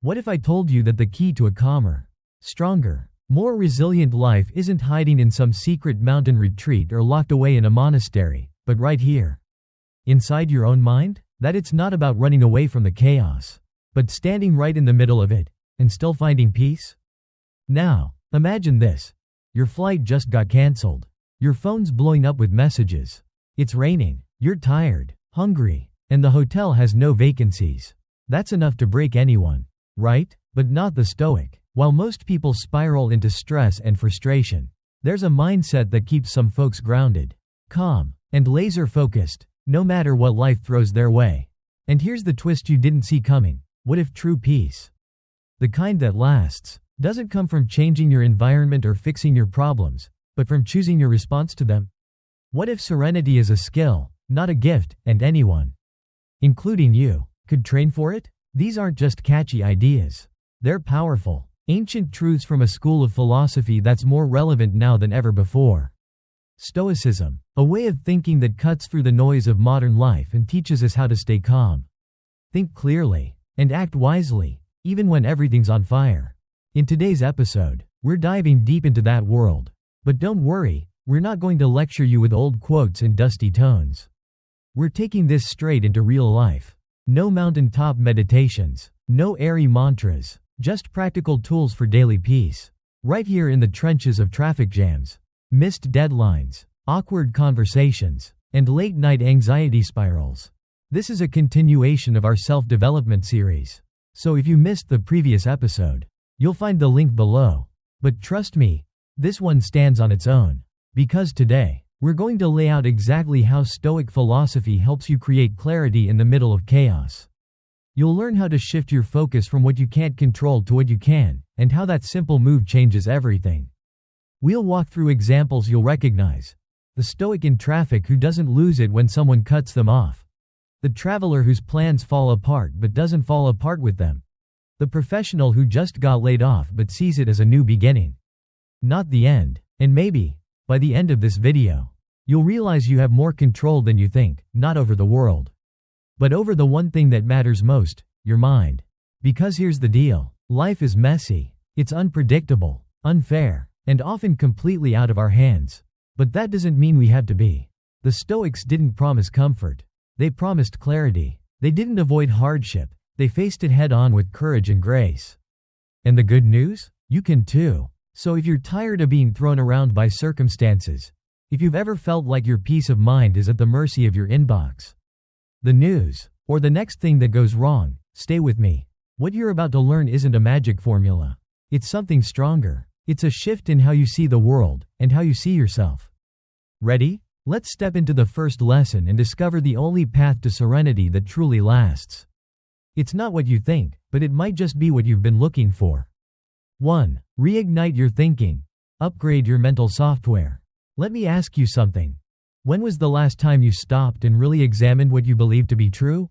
What if I told you that the key to a calmer, stronger, more resilient life isn't hiding in some secret mountain retreat or locked away in a monastery, but right here, inside your own mind? That it's not about running away from the chaos, but standing right in the middle of it, and still finding peace? Now, imagine this. Your flight just got cancelled. Your phone's blowing up with messages. It's raining, you're tired, hungry, and the hotel has no vacancies. That's enough to break anyone, right? But not the Stoic. While most people spiral into stress and frustration, there's a mindset that keeps some folks grounded, calm, and laser-focused, no matter what life throws their way. And here's the twist you didn't see coming. What if true peace, the kind that lasts, doesn't come from changing your environment or fixing your problems, but from choosing your response to them? What if serenity is a skill, not a gift, and anyone, including you, could train for it? These aren't just catchy ideas. They're powerful, ancient truths from a school of philosophy that's more relevant now than ever before. Stoicism, a way of thinking that cuts through the noise of modern life and teaches us how to stay calm, think clearly, and act wisely, even when everything's on fire. In today's episode, we're diving deep into that world. But don't worry, we're not going to lecture you with old quotes and dusty tones. We're taking this straight into real life. No mountaintop meditations, no airy mantras, just practical tools for daily peace. Right here in the trenches of traffic jams, missed deadlines, awkward conversations, and late-night anxiety spirals. This is a continuation of our self-development series. So if you missed the previous episode, you'll find the link below. But trust me, this one stands on its own. Because today, we're going to lay out exactly how Stoic philosophy helps you create clarity in the middle of chaos. You'll learn how to shift your focus from what you can't control to what you can, and how that simple move changes everything. We'll walk through examples you'll recognize. The Stoic in traffic who doesn't lose it when someone cuts them off. The traveler whose plans fall apart but doesn't fall apart with them. The professional who just got laid off but sees it as a new beginning, not the end. And maybe, by the end of this video, you'll realize you have more control than you think, not over the world, but over the one thing that matters most, your mind. Because here's the deal. Life is messy. It's unpredictable, unfair, and often completely out of our hands. But that doesn't mean we have to be. The Stoics didn't promise comfort. They promised clarity. They didn't avoid hardship. They faced it head-on with courage and grace. And the good news? You can too. So if you're tired of being thrown around by circumstances, if you've ever felt like your peace of mind is at the mercy of your inbox, the news, or the next thing that goes wrong, stay with me. What you're about to learn isn't a magic formula. It's something stronger. It's a shift in how you see the world, and how you see yourself. Ready? Let's step into the first lesson and discover the only path to serenity that truly lasts. It's not what you think, but it might just be what you've been looking for. 1. Reignite your thinking. Upgrade your mental software. Let me ask you something. When was the last time you stopped and really examined what you believe to be true?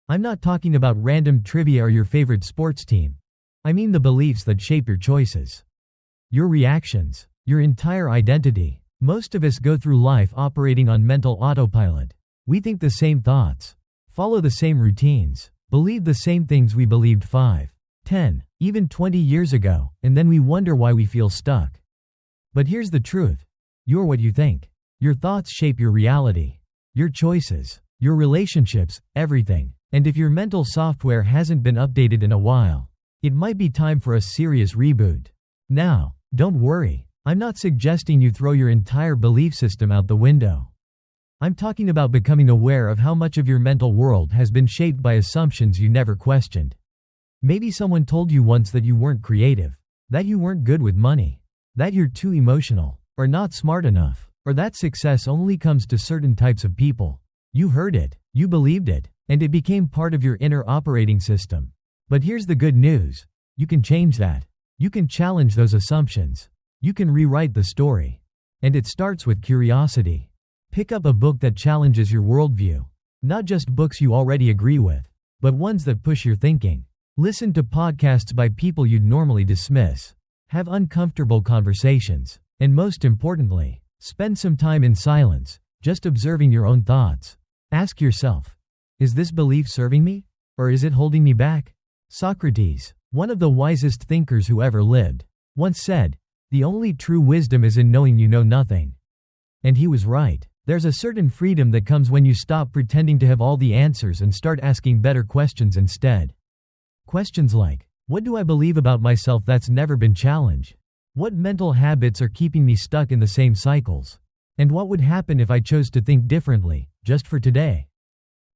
I'm not talking about random trivia or your favorite sports team. I mean the beliefs that shape your choices, your reactions, your entire identity. Most of us go through life operating on mental autopilot. We think the same thoughts, follow the same routines, believe the same things we believed 5, 10, even 20 years ago, and then we wonder why we feel stuck. But here's the truth. You're what you think. Your thoughts shape your reality, your choices, your relationships, everything. And if your mental software hasn't been updated in a while, it might be time for a serious reboot. Now, don't worry. I'm not suggesting you throw your entire belief system out the window. I'm talking about becoming aware of how much of your mental world has been shaped by assumptions you never questioned. Maybe someone told you once that you weren't creative, that you weren't good with money, that you're too emotional, or not smart enough, or that success only comes to certain types of people. You heard it, you believed it, and it became part of your inner operating system. But here's the good news. You can change that. You can challenge those assumptions. You can rewrite the story. And it starts with curiosity. Pick up a book that challenges your worldview. Not just books you already agree with, but ones that push your thinking. Listen to podcasts by people you'd normally dismiss. Have uncomfortable conversations. And most importantly, spend some time in silence, just observing your own thoughts. Ask yourself, is this belief serving me? Or is it holding me back? Socrates, One of the wisest thinkers who ever lived once said, "The only true wisdom is in knowing you know nothing." And he was right. There's a certain freedom that comes when you stop pretending to have all the answers and start asking better questions instead. Questions like, what do I believe about myself that's never been challenged? What mental habits are keeping me stuck in the same cycles? And what would happen if I chose to think differently, just for today?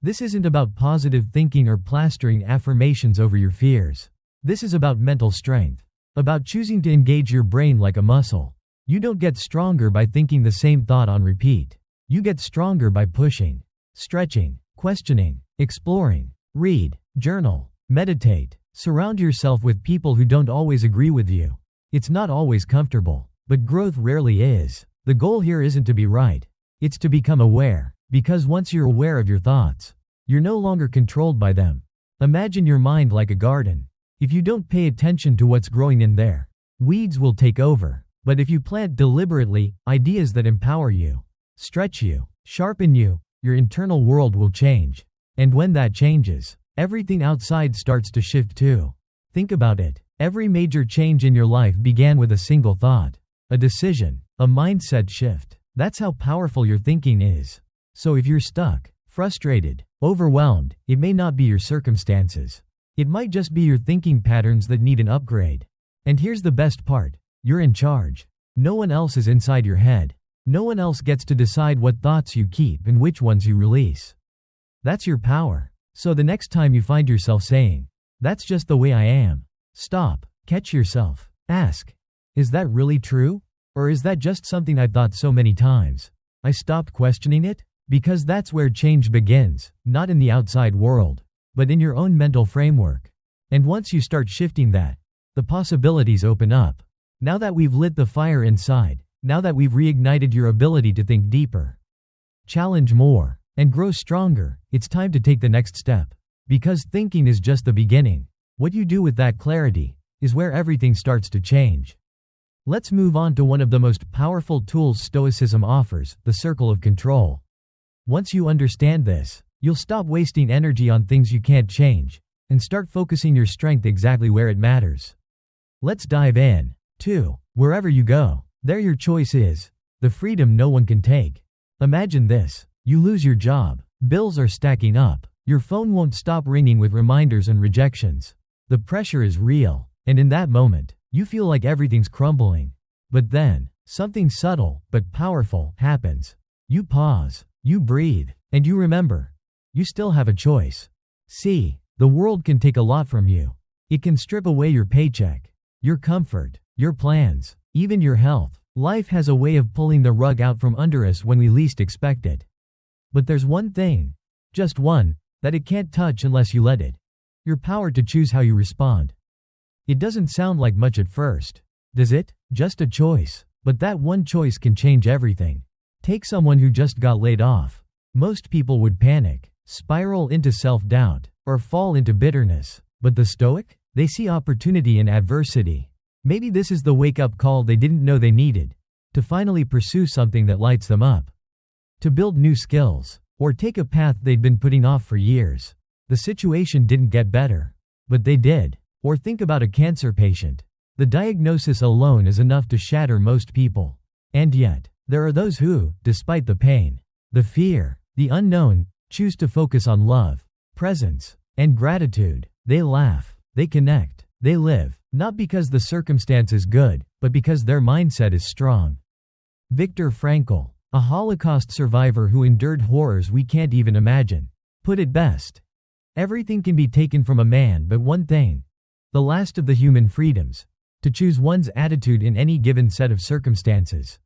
This isn't about positive thinking or plastering affirmations over your fears. This is about mental strength, about choosing to engage your brain like a muscle. You don't get stronger by thinking the same thought on repeat. You get stronger by pushing, stretching, questioning, exploring. Read, journal, meditate, surround yourself with people who don't always agree with you. It's not always comfortable, but growth rarely is. The goal here isn't to be right. It's to become aware, because once you're aware of your thoughts, you're no longer controlled by them. Imagine your mind like a garden. If you don't pay attention to what's growing in there, weeds will take over. But if you plant deliberately ideas that empower you, stretch you, sharpen you, your internal world will change. And when that changes, everything outside starts to shift too. Think about it. Every major change in your life began with a single thought, a decision, a mindset shift. That's how powerful your thinking is. So if you're stuck, frustrated, overwhelmed, it may not be your circumstances. It might just be your thinking patterns that need an upgrade. And here's the best part. You're in charge. No one else is inside your head. No one else gets to decide what thoughts you keep and which ones you release. That's your power. So the next time you find yourself saying, "That's just the way I am," stop, catch yourself, ask, "Is that really true? Or is that just something I've thought so many times? I stopped questioning it?" Because that's where change begins, not in the outside world, but in your own mental framework. And once you start shifting that, the possibilities open up. Now that we've lit the fire inside, now that we've reignited your ability to think deeper, challenge more, and grow stronger, it's time to take the next step. Because thinking is just the beginning. What you do with that clarity is where everything starts to change. Let's move on to one of the most powerful tools Stoicism offers, the circle of control. Once you understand this, you'll stop wasting energy on things you can't change, and start focusing your strength exactly where it matters. Let's dive in. 2. Wherever you go, there your choice is. The freedom no one can take. Imagine this. You lose your job. Bills are stacking up. Your phone won't stop ringing with reminders and rejections. The pressure is real, and in that moment, you feel like everything's crumbling. But then, something subtle but powerful happens. You pause, you breathe, and you remember. You still have a choice. See, the world can take a lot from you. It can strip away your paycheck, your comfort, your plans, even your health. Life has a way of pulling the rug out from under us when we least expect it. But there's one thing, just one, that it can't touch unless you let it. Your power to choose how you respond. It doesn't sound like much at first, does it? Just a choice. But that one choice can change everything. Take someone who just got laid off. Most people would panic, spiral into self-doubt, or fall into bitterness. But the Stoic? They see opportunity in adversity. Maybe this is the wake-up call they didn't know they needed, to finally pursue something that lights them up. To build new skills, or take a path they'd been putting off for years. The situation didn't get better, but they did. Or think about a cancer patient. The diagnosis alone is enough to shatter most people. And yet, there are those who, despite the pain, the fear, the unknown, choose to focus on love, presence, and gratitude. They laugh, they connect, they live, not because the circumstance is good, but because their mindset is strong. Viktor Frankl, a Holocaust survivor who endured horrors we can't even imagine, put it best. Everything can be taken from a man but one thing, the last of the human freedoms, to choose one's attitude in any given set of circumstances.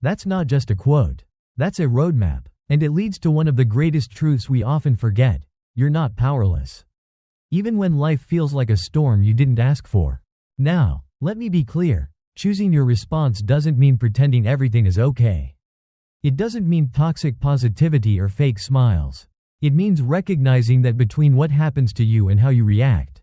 That's not just a quote. That's a roadmap, and it leads to one of the greatest truths we often forget. You're not powerless. Even when life feels like a storm you didn't ask for. Now, let me be clear. Choosing your response doesn't mean pretending everything is okay. It doesn't mean toxic positivity or fake smiles. It means recognizing that between what happens to you and how you react,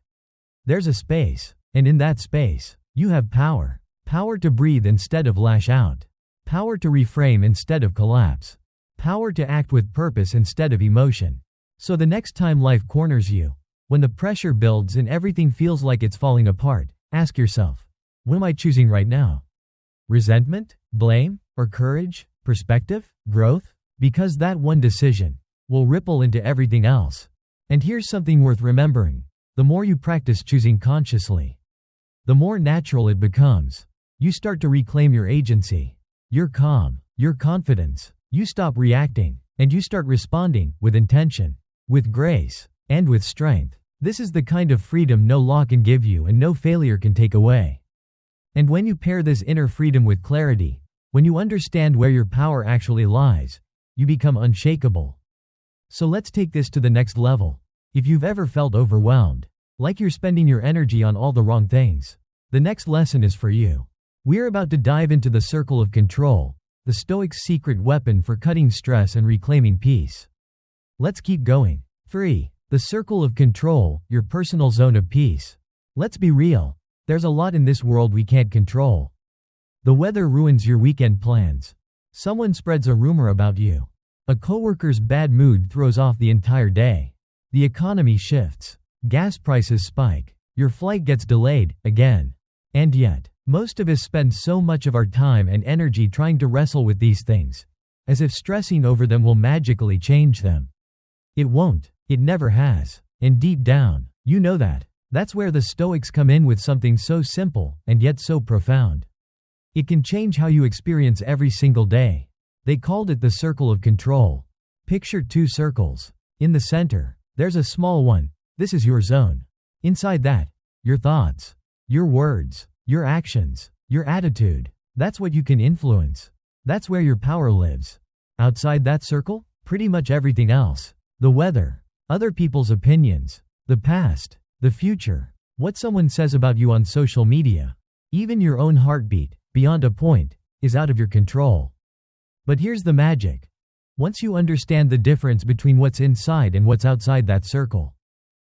there's a space, and in that space, you have power. Power to breathe instead of lash out. Power to reframe instead of collapse. Power to act with purpose instead of emotion. So the next time life corners you, When the pressure builds and everything feels like it's falling apart, ask yourself, what am I choosing right now? Resentment, blame, or courage, perspective, growth? Because that one decision will ripple into everything else. And here's something worth remembering. The more you practice choosing consciously, the more natural it becomes. You start to reclaim your agency, your calm, your confidence. You stop reacting, and you start responding with intention, with grace, and with strength. This is the kind of freedom no law can give you and no failure can take away. And when you pair this inner freedom with clarity, when you understand where your power actually lies, you become unshakable. So let's take this to the next level. If you've ever felt overwhelmed, like you're spending your energy on all the wrong things, the next lesson is for you. We're about to dive into the circle of control, the Stoic's secret weapon for cutting stress and reclaiming peace. Let's keep going. 3. The circle of control, your personal zone of peace. Let's be real. There's a lot in this world we can't control. The weather ruins your weekend plans. Someone spreads a rumor about you. A coworker's bad mood throws off the entire day. The economy shifts. Gas prices spike. Your flight gets delayed, again. And yet, most of us spend so much of our time and energy trying to wrestle with these things, as if stressing over them will magically change them. It won't. It never has. And deep down, you know that. That's where the Stoics come in with something so simple and yet so profound. It can change how you experience every single day. They called it the circle of control. Picture two circles. In the center, there's a small one. This is your zone. Inside that, your thoughts, your words, your actions, your attitude. That's what you can influence. That's where your power lives. Outside that circle, pretty much everything else. The weather, other people's opinions, the past, the future, what someone says about you on social media, even your own heartbeat, beyond a point, is out of your control. But here's the magic. Once you understand the difference between what's inside and what's outside that circle,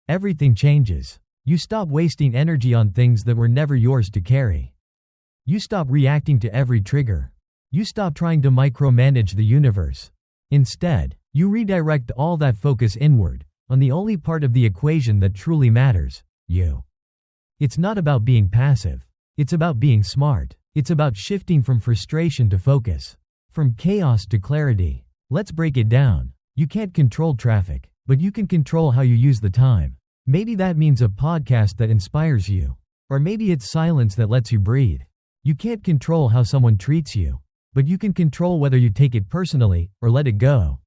everything changes. You stop wasting energy on things that were never yours to carry. You stop reacting to every trigger. You stop trying to micromanage the universe. Instead, you redirect all that focus inward, on the only part of the equation that truly matters, you. It's not about being passive. It's about being smart. It's about shifting from frustration to focus, from chaos to clarity. Let's break it down. You can't control traffic, but you can control how you use the time. Maybe that means a podcast that inspires you, or maybe it's silence that lets you breathe. You can't control how someone treats you, but you can control whether you take it personally or let it go.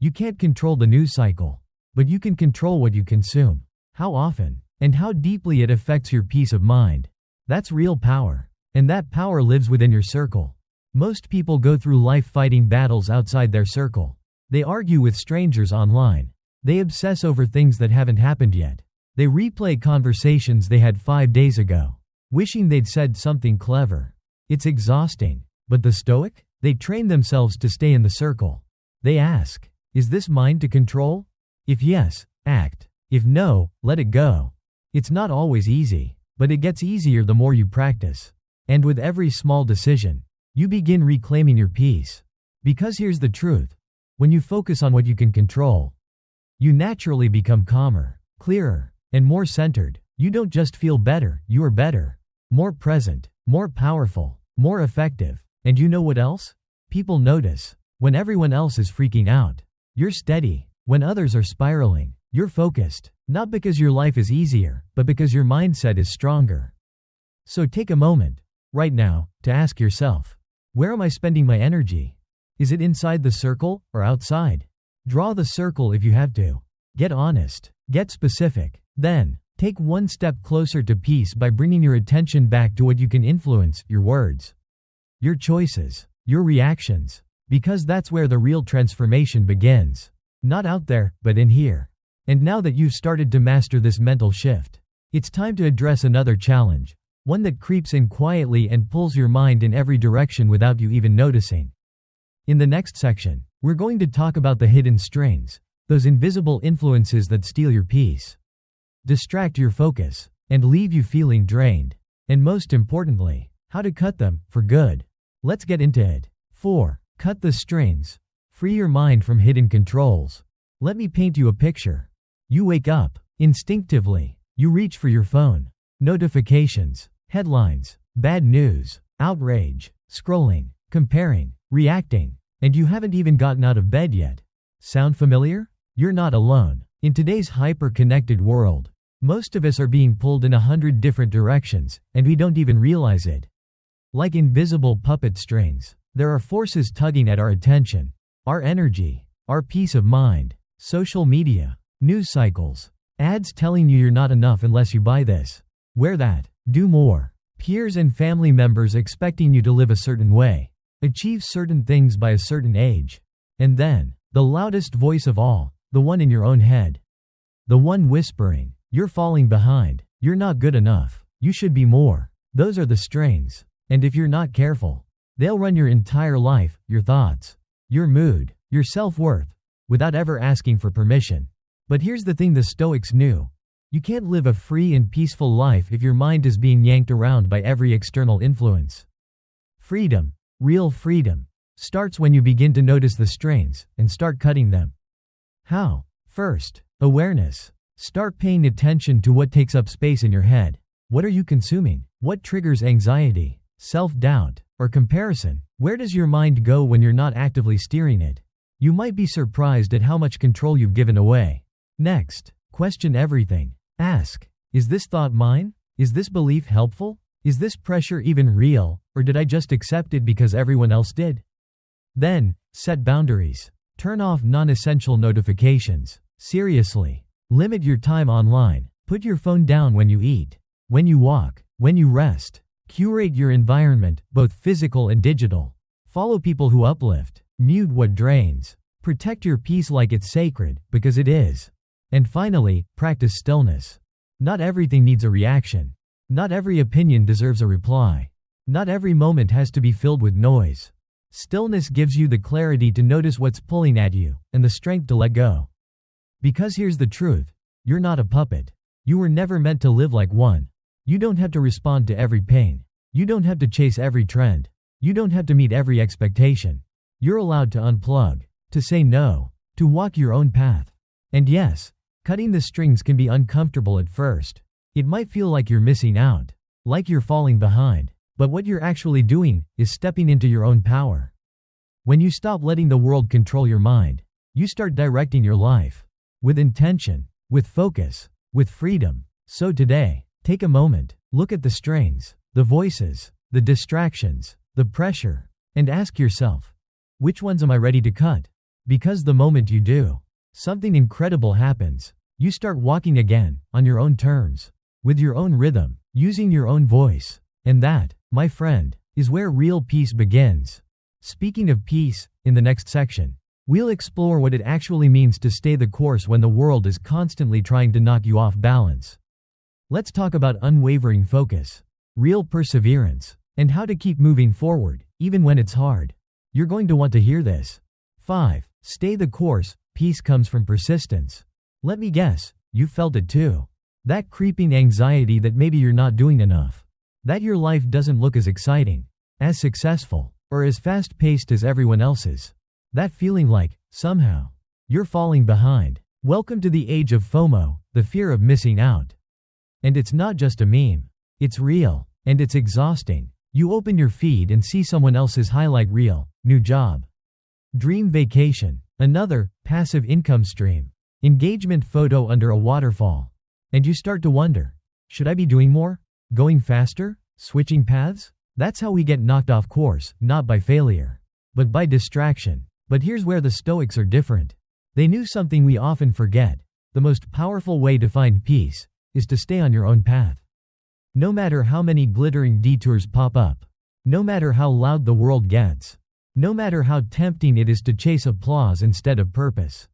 You can't control the news cycle, but you can control what you consume, how often, and how deeply it affects your peace of mind. That's real power, and that power lives within your circle. Most people go through life fighting battles outside their circle. They argue with strangers online. They obsess over things that haven't happened yet. They replay conversations they had 5 days ago, wishing they'd said something clever. It's exhausting. But the Stoic? They train themselves to stay in the circle. They ask, is this mine to control? If yes, act. If no, let it go. It's not always easy, but it gets easier the more you practice. And with every small decision, you begin reclaiming your peace. Because here's the truth. When you focus on what you can control, you naturally become calmer, clearer, and more centered. You don't just feel better, you are better, more present, more powerful, more effective. And you know what else? People notice. When everyone else is freaking out, you're steady. When others are spiraling, you're focused. Not because your life is easier, but because your mindset is stronger. So take a moment, right now, to ask yourself, where am I spending my energy? Is it inside the circle or outside? Draw the circle if you have to. Get honest. Get specific. Then, take one step closer to peace by bringing your attention back to what you can influence, your words, your choices, your reactions. Because that's where the real transformation begins. Not out there, but in here. And now that you've started to master this mental shift, it's time to address another challenge. One that creeps in quietly and pulls your mind in every direction without you even noticing. In the next section, we're going to talk about the hidden strings, those invisible influences that steal your peace, distract your focus, and leave you feeling drained. And most importantly, how to cut them for good. Let's get into it. 4. Cut the strings. Free your mind from hidden controls. Let me paint you a picture. You wake up, Instinctively, you reach for your phone. Notifications, headlines, bad news, outrage, scrolling, comparing, reacting, and you haven't even gotten out of bed yet. Sound familiar? You're not alone. In today's hyper-connected world, most of us are being pulled in 100 different directions, and we don't even realize it. Like invisible puppet strings, there are forces tugging at our attention, our energy, our peace of mind. Social media, news cycles, ads telling you you're not enough unless you buy this, wear that, do more. Peers and family members expecting you to live a certain way, achieve certain things by a certain age. And then, the loudest voice of all, the one in your own head. The one whispering, you're falling behind, you're not good enough, you should be more. Those are the strings. And if you're not careful, they'll run your entire life, your thoughts, your mood, your self-worth, without ever asking for permission. But here's the thing the Stoics knew. You can't live a free and peaceful life if your mind is being yanked around by every external influence. Freedom, real freedom, starts when you begin to notice the strings and start cutting them. How? First, awareness. Start paying attention to what takes up space in your head. What are you consuming? What triggers anxiety, self-doubt, or comparison? Where does your mind go when you're not actively steering it? You might be surprised at how much control you've given away. Next, question everything. Ask, is this thought mine? Is this belief helpful? Is this pressure even real, or did I just accept it because everyone else did? Then, set boundaries. Turn off non-essential notifications. Seriously, limit your time online. Put your phone down when you eat, when you walk, when you rest. Curate your environment, both physical and digital. Follow people who uplift. Mute what drains. Protect your peace like it's sacred, because it is. And finally, practice stillness. Not everything needs a reaction. Not every opinion deserves a reply. Not every moment has to be filled with noise. Stillness gives you the clarity to notice what's pulling at you, and the strength to let go. Because here's the truth. You're not a puppet. You were never meant to live like one. You don't have to respond to every pain. You don't have to chase every trend. You don't have to meet every expectation. You're allowed to unplug, to say no, to walk your own path. And yes, cutting the strings can be uncomfortable at first. It might feel like you're missing out, like you're falling behind, but what you're actually doing is stepping into your own power. When you stop letting the world control your mind, you start directing your life with intention, with focus, with freedom. So today, take a moment, look at the strings, the voices, the distractions, the pressure, and ask yourself, which ones am I ready to cut? Because the moment you do, something incredible happens. You start walking again, on your own terms, with your own rhythm, using your own voice. And that, my friend, is where real peace begins. Speaking of peace, in the next section, we'll explore what it actually means to stay the course when the world is constantly trying to knock you off balance. Let's talk about unwavering focus, real perseverance, and how to keep moving forward, even when it's hard. You're going to want to hear this. 5. Stay the course. Peace comes from persistence. Let me guess, you felt it too. That creeping anxiety that maybe you're not doing enough. That your life doesn't look as exciting, as successful, or as fast-paced as everyone else's. That feeling like, somehow, you're falling behind. Welcome to the age of FOMO, the fear of missing out. And it's not just a meme. It's real, and it's exhausting. You open your feed and see someone else's highlight reel, new job, dream vacation, another, passive income stream, engagement photo under a waterfall. And you start to wonder, should I be doing more? Going faster? Switching paths? That's how we get knocked off course, not by failure, but by distraction. But here's where the Stoics are different. They knew something we often forget. The most powerful way to find peace is to stay on your own path. No matter how many glittering detours pop up, no matter how loud the world gets, no matter how tempting it is to chase applause instead of purpose.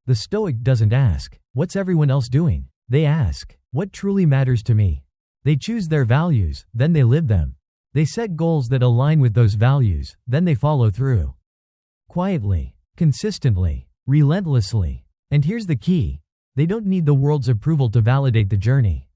The Stoic doesn't ask, what's everyone else doing? They ask, what truly matters to me? They choose their values, then they live them. They set goals that align with those values, then they follow through. Quietly, consistently, relentlessly. And here's the key. They don't need the world's approval to validate the journey.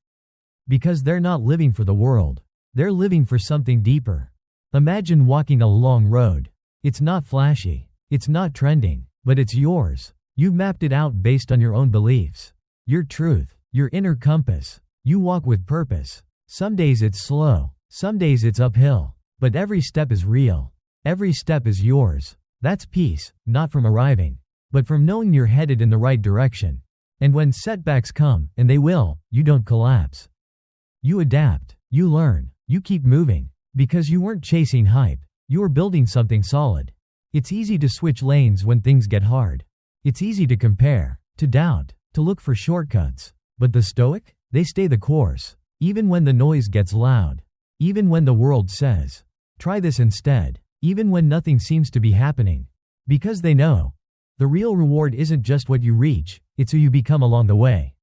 Because they're not living for the world. They're living for something deeper. Imagine walking a long road. It's not flashy. It's not trending. But it's yours. You've mapped it out based on your own beliefs. Your truth. your inner compass. You walk with purpose. Some days it's slow, some days it's uphill, but every step is real. Every step is yours. That's peace, not from arriving, but from knowing you're headed in the right direction. And when setbacks come, and they will, you don't collapse. You adapt, you learn, you keep moving, because you weren't chasing hype, you were building something solid. It's easy to switch lanes when things get hard. It's easy to compare, to doubt, to look for shortcuts. But the Stoic? They stay the course, even when the noise gets loud, even when the world says, try this instead, even when nothing seems to be happening. Because they know, the real reward isn't just what you reach, it's who you become along the way.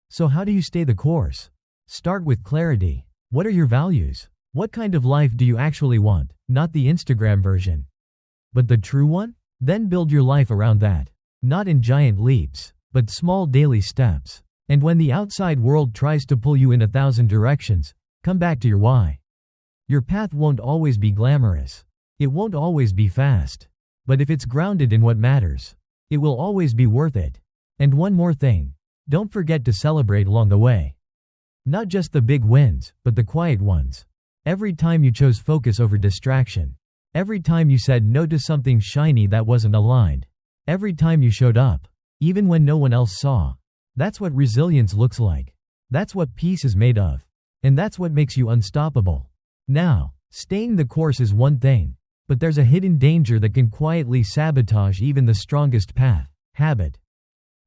So how do you stay the course? Start with clarity. What are your values? What kind of life do you actually want? Not the Instagram version, but the true one? Then build your life around that. Not in giant leaps, but small daily steps. And when the outside world tries to pull you in 1,000 directions, come back to your why. Your path won't always be glamorous. It won't always be fast. But if it's grounded in what matters, it will always be worth it. And one more thing. Don't forget to celebrate along the way. Not just the big wins, but the quiet ones. Every time you chose focus over distraction. Every time you said no to something shiny that wasn't aligned. Every time you showed up, even when no one else saw. That's what resilience looks like. That's what peace is made of. And that's what makes you unstoppable. Now, staying the course is one thing, but there's a hidden danger that can quietly sabotage even the strongest path: habit.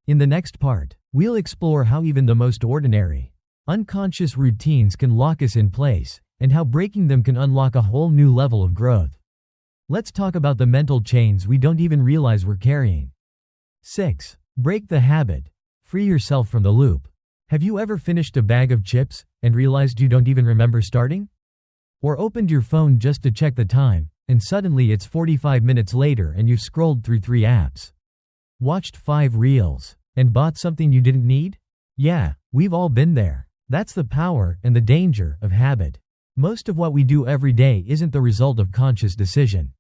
In the next part, we'll explore how even the most ordinary, unconscious routines can lock us in place, and how breaking them can unlock a whole new level of growth. Let's talk about the mental chains we don't even realize we're carrying. 6. Break the habit. Free yourself from the loop. Have you ever finished a bag of chips and realized you don't even remember starting? Or opened your phone just to check the time, and suddenly it's 45 minutes later and you've scrolled through 3 apps, watched 5 reels, and bought something you didn't need? Yeah, we've all been there. That's the power and the danger of habit. Most of what we do every day isn't the result of conscious decision.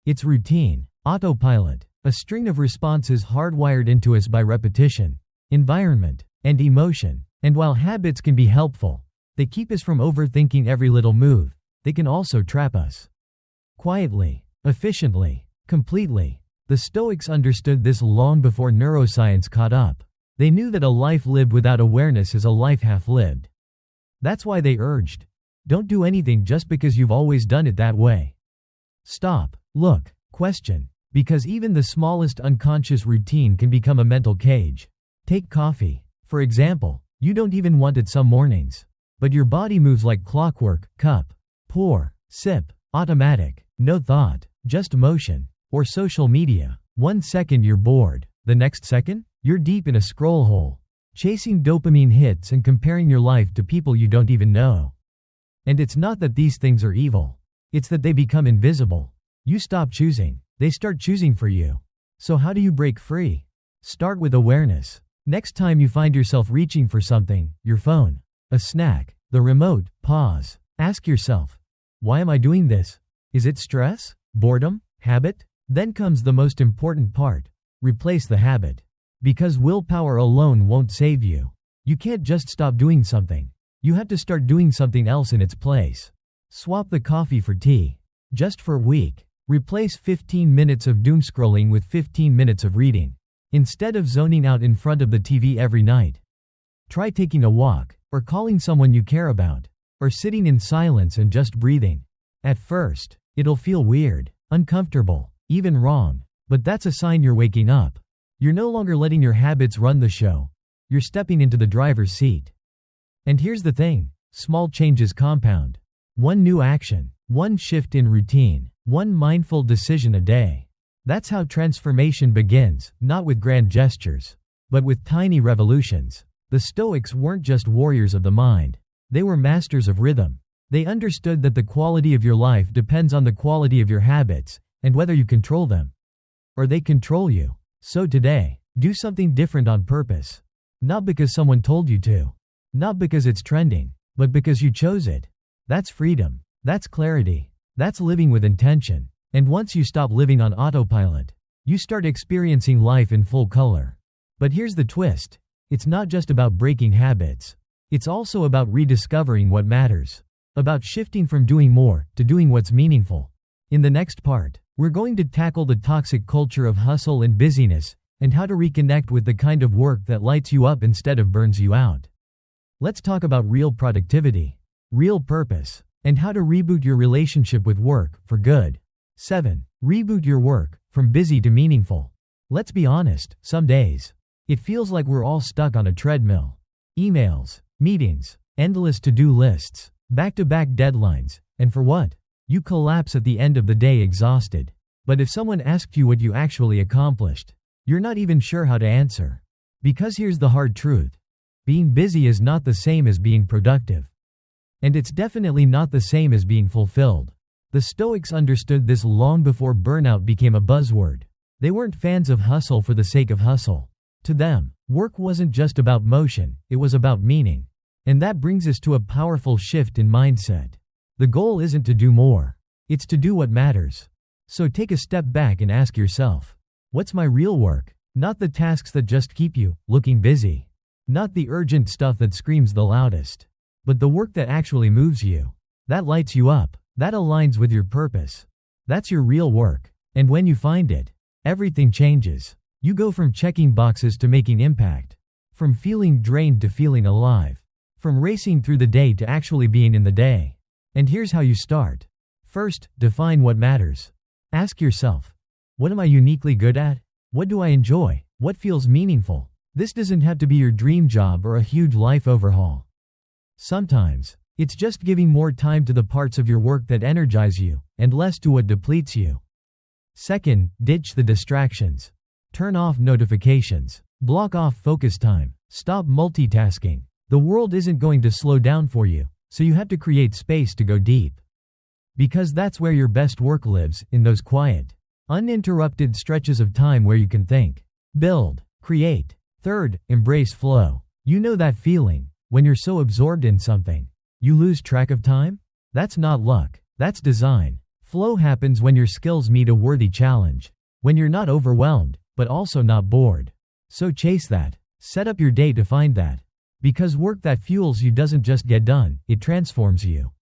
It's routine, autopilot, a string of responses hardwired into us by repetition, environment, and emotion. And while habits can be helpful, they keep us from overthinking every little move. They can also trap us. Quietly, efficiently, completely. The Stoics understood this long before neuroscience caught up. They knew that a life lived without awareness is a life half lived. That's why they urged, don't do anything just because you've always done it that way. Stop, look, question, because even the smallest unconscious routine can become a mental cage. Take coffee, for example. You don't even want it some mornings, but your body moves like clockwork: cup, pour, sip, automatic, no thought, just motion. Or social media. 1 second you're bored, the next second, you're deep in a scroll hole, chasing dopamine hits and comparing your life to people you don't even know. And it's not that these things are evil, it's that they become invisible. You stop choosing, they start choosing for you. So how do you break free? Start with awareness. Next time you find yourself reaching for something, your phone, a snack, the remote, pause. Ask yourself, why am I doing this? Is it stress? Boredom? Habit? Then comes the most important part. Replace the habit. Because willpower alone won't save you. You can't just stop doing something. You have to start doing something else in its place. Swap the coffee for tea. Just for a week. Replace 15 minutes of doom scrolling with 15 minutes of reading. Instead of zoning out in front of the TV every night. Try taking a walk, or calling someone you care about, or sitting in silence and just breathing. At first, it'll feel weird, uncomfortable, even wrong, but that's a sign you're waking up. You're no longer letting your habits run the show. You're stepping into the driver's seat. And here's the thing, small changes compound. One new action, one shift in routine, one mindful decision a day. That's how transformation begins, not with grand gestures, but with tiny revolutions. The Stoics weren't just warriors of the mind. They were masters of rhythm. They understood that the quality of your life depends on the quality of your habits, and whether you control them, or they control you. So today, do something different on purpose. Not because someone told you to. Not because it's trending, but because you chose it. That's freedom. That's clarity. That's living with intention. And once you stop living on autopilot, you start experiencing life in full color. But here's the twist. It's not just about breaking habits. It's also about rediscovering what matters. About shifting from doing more to doing what's meaningful. In the next part, we're going to tackle the toxic culture of hustle and busyness, and how to reconnect with the kind of work that lights you up instead of burns you out. Let's talk about real productivity, real purpose, and how to reboot your relationship with work for good. 7. Reboot your work from busy to meaningful. Let's be honest, some days, it feels like we're all stuck on a treadmill. Emails, meetings, endless to-do lists, back-to-back deadlines, and for what? You collapse at the end of the day exhausted. But if someone asked you what you actually accomplished, you're not even sure how to answer. Because here's the hard truth. Being busy is not the same as being productive. And it's definitely not the same as being fulfilled. The Stoics understood this long before burnout became a buzzword. They weren't fans of hustle for the sake of hustle. To them, work wasn't just about motion, it was about meaning. And that brings us to a powerful shift in mindset. The goal isn't to do more, it's to do what matters. So take a step back and ask yourself, what's my real work? Not the tasks that just keep you looking busy. Not the urgent stuff that screams the loudest. But the work that actually moves you, that lights you up, that aligns with your purpose. That's your real work. And when you find it, everything changes. You go from checking boxes to making impact. From feeling drained to feeling alive. From racing through the day to actually being in the day. And here's how you start. First, define what matters. Ask yourself, what am I uniquely good at? What do I enjoy? What feels meaningful? This doesn't have to be your dream job or a huge life overhaul. Sometimes, it's just giving more time to the parts of your work that energize you, and less to what depletes you. Second, ditch the distractions. Turn off notifications. Block off focus time. Stop multitasking. The world isn't going to slow down for you, so you have to create space to go deep. Because that's where your best work lives, in those quiet, uninterrupted stretches of time where you can think, build, create. Third, embrace flow. You know that feeling, when you're so absorbed in something, you lose track of time? That's not luck, that's design. Flow happens when your skills meet a worthy challenge. When you're not overwhelmed, but also not bored. So chase that. Set up your day to find that. Because work that fuels you doesn't just get done, it transforms you.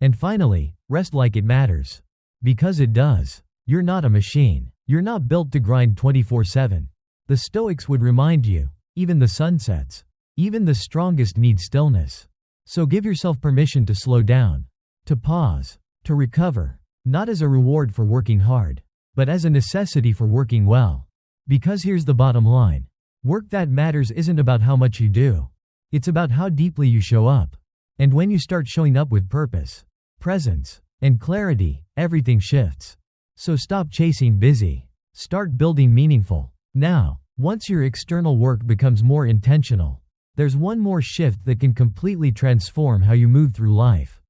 And finally, rest like it matters. Because it does. You're not a machine. You're not built to grind 24/7. The Stoics would remind you, even the sun sets. Even the strongest need stillness. So give yourself permission to slow down. To pause. To recover. Not as a reward for working hard, but as a necessity for working well. Because here's the bottom line. Work that matters isn't about how much you do. It's about how deeply you show up. And when you start showing up with purpose, presence, and clarity, everything shifts. So stop chasing busy. Start building meaningful. Now, once your external work becomes more intentional, there's one more shift that can completely transform how you move through life.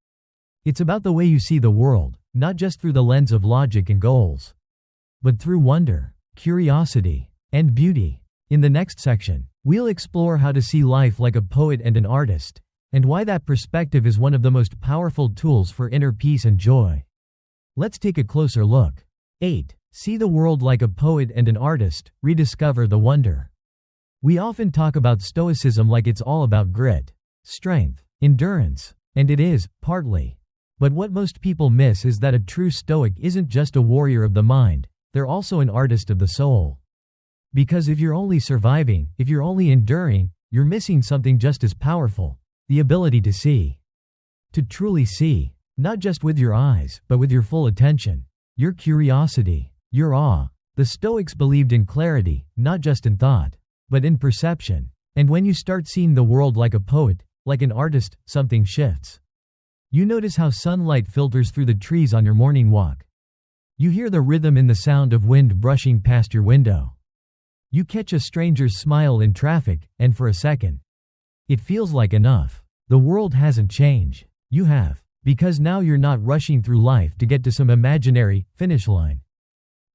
It's about the way you see the world, not just through the lens of logic and goals, but through wonder, curiosity, and beauty. In the next section, we'll explore how to see life like a poet and an artist, and why that perspective is one of the most powerful tools for inner peace and joy. Let's take a closer look. 8. See the world like a poet and an artist, rediscover the wonder. We often talk about Stoicism like it's all about grit, strength, endurance, and it is, partly. But what most people miss is that a true Stoic isn't just a warrior of the mind, they're also an artist of the soul. Because if you're only surviving, if you're only enduring, you're missing something just as powerful, the ability to see. To truly see, not just with your eyes, but with your full attention, your curiosity, your awe. The Stoics believed in clarity, not just in thought, but in perception. And when you start seeing the world like a poet, like an artist, something shifts. You notice how sunlight filters through the trees on your morning walk. You hear the rhythm in the sound of wind brushing past your window. You catch a stranger's smile in traffic, and for a second, it feels like enough. The world hasn't changed. You have. Because now you're not rushing through life to get to some imaginary finish line.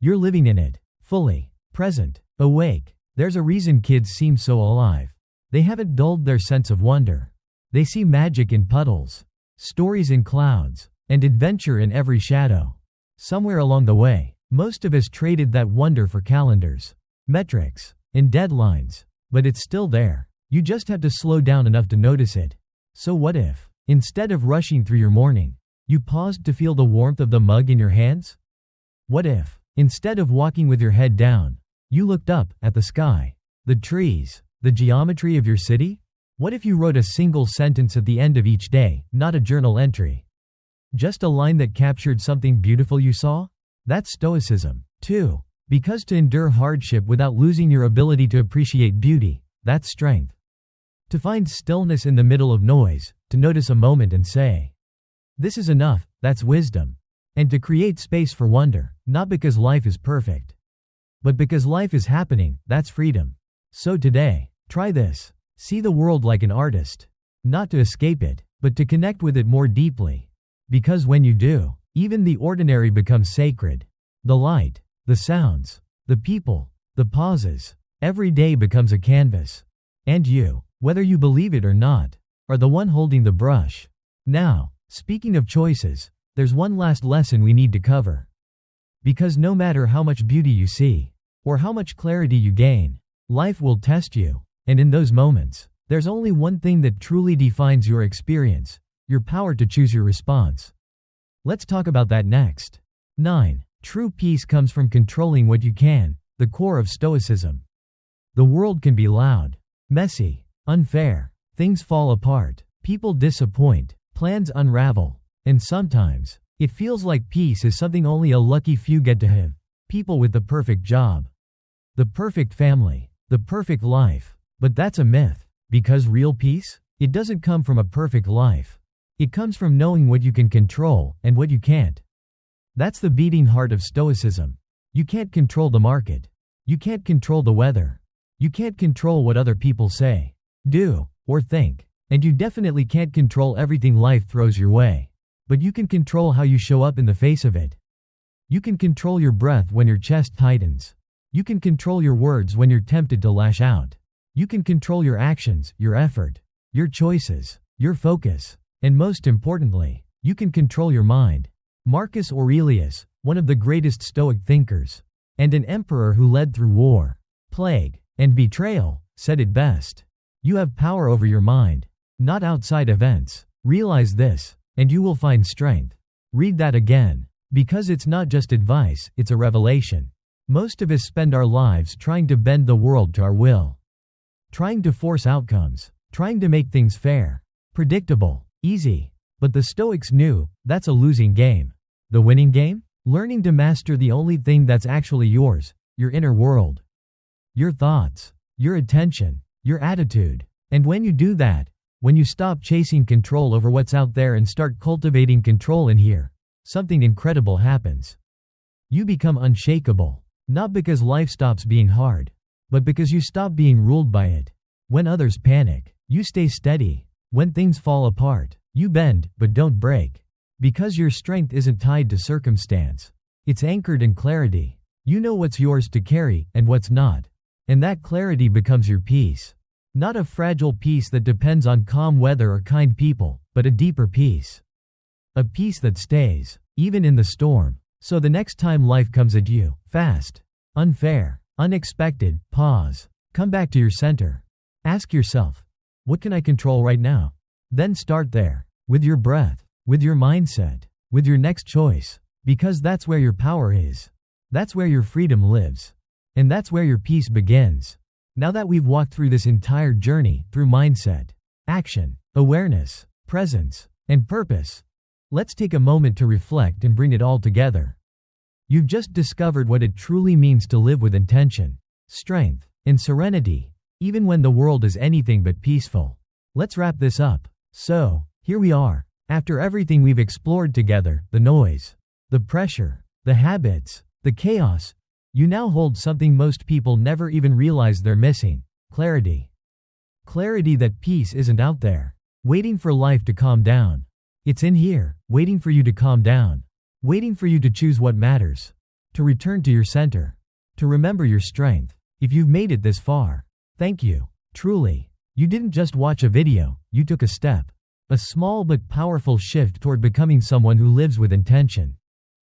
You're living in it, fully, present, awake. There's a reason kids seem so alive. They haven't dulled their sense of wonder. They see magic in puddles, stories in clouds, and adventure in every shadow. Somewhere along the way, most of us traded that wonder for calendars, metrics, and deadlines, but it's still there. You just have to slow down enough to notice it. So what if, instead of rushing through your morning, you paused to feel the warmth of the mug in your hands? What if, instead of walking with your head down, you looked up at the sky, the trees, the geometry of your city? What if you wrote a single sentence at the end of each day, not a journal entry? Just a line that captured something beautiful you saw? That's Stoicism, too. Because to endure hardship without losing your ability to appreciate beauty, that's strength. To find stillness in the middle of noise, to notice a moment and say, "This is enough," that's wisdom. And to create space for wonder, not because life is perfect, but because life is happening, that's freedom. So today, try this. See the world like an artist. Not to escape it, but to connect with it more deeply. Because when you do, even the ordinary becomes sacred. The light, the sounds, the people, the pauses, every day becomes a canvas. And you, whether you believe it or not, are the one holding the brush. Now, speaking of choices, there's one last lesson we need to cover. Because no matter how much beauty you see, or how much clarity you gain, life will test you, and in those moments, there's only one thing that truly defines your experience: your power to choose your response. Let's talk about that next. 9. True peace comes from controlling what you can, the core of Stoicism. The world can be loud, messy, unfair, things fall apart, people disappoint, plans unravel, and sometimes, it feels like peace is something only a lucky few get to have. People with the perfect job, the perfect family, the perfect life. But that's a myth, because real peace, it doesn't come from a perfect life. It comes from knowing what you can control and what you can't. That's the beating heart of Stoicism. You can't control the market. You can't control the weather. You can't control what other people say, do, or think. And you definitely can't control everything life throws your way. But you can control how you show up in the face of it. You can control your breath when your chest tightens. You can control your words when you're tempted to lash out. You can control your actions, your effort, your choices, your focus, and most importantly, you can control your mind. Marcus Aurelius, one of the greatest Stoic thinkers, and an emperor who led through war, plague, and betrayal, said it best. You have power over your mind, not outside events. Realize this, and you will find strength. Read that again, because it's not just advice, it's a revelation. Most of us spend our lives trying to bend the world to our will. Trying to force outcomes, trying to make things fair, predictable, easy. But the Stoics knew, that's a losing game. The winning game? Learning to master the only thing that's actually yours, your inner world. Your thoughts, your attention, your attitude. And when you do that, when you stop chasing control over what's out there and start cultivating control in here, something incredible happens. You become unshakable, not because life stops being hard, but because you stop being ruled by it. When others panic, you stay steady. When things fall apart, you bend, but don't break. Because your strength isn't tied to circumstance. It's anchored in clarity. You know what's yours to carry and what's not. And that clarity becomes your peace. Not a fragile peace that depends on calm weather or kind people, but a deeper peace. A peace that stays, even in the storm. So the next time life comes at you, fast, unfair, unexpected, pause. Come back to your center. Ask yourself, what can I control right now? Then start there, with your breath, with your mindset, with your next choice. Because that's where your power is. That's where your freedom lives. And that's where your peace begins. Now that we've walked through this entire journey, through mindset, action, awareness, presence, and purpose, let's take a moment to reflect and bring it all together. You've just discovered what it truly means to live with intention, strength, and serenity, even when the world is anything but peaceful. Let's wrap this up. So, here we are. After everything we've explored together, the noise, the pressure, the habits, the chaos, you now hold something most people never even realize they're missing: clarity. Clarity that peace isn't out there, waiting for life to calm down. It's in here, waiting for you to calm down, waiting for you to choose what matters, to return to your center, to remember your strength. If you've made it this far, thank you. Truly, you didn't just watch a video, you took a step. A small but powerful shift toward becoming someone who lives with intention.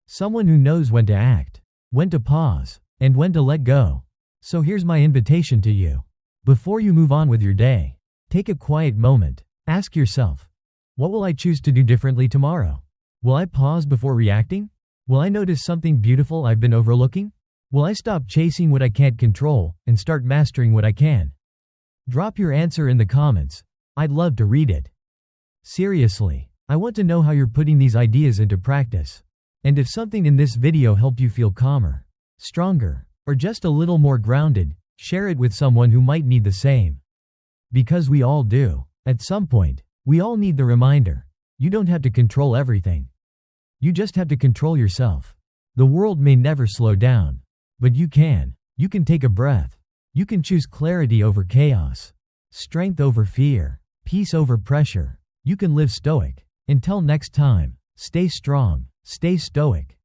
Someone who knows when to act, when to pause, and when to let go. So here's my invitation to you. Before you move on with your day, take a quiet moment. Ask yourself, what will I choose to do differently tomorrow? Will I pause before reacting? Will I notice something beautiful I've been overlooking? Will I stop chasing what I can't control and start mastering what I can? Drop your answer in the comments. I'd love to read it. Seriously, I want to know how you're putting these ideas into practice. And if something in this video helped you feel calmer, stronger, or just a little more grounded, share it with someone who might need the same. Because we all do. At some point, we all need the reminder. You don't have to control everything. You just have to control yourself. The world may never slow down, but you can. You can take a breath. You can choose clarity over chaos, strength over fear, peace over pressure. You can live stoic. Until next time, stay strong, stay stoic,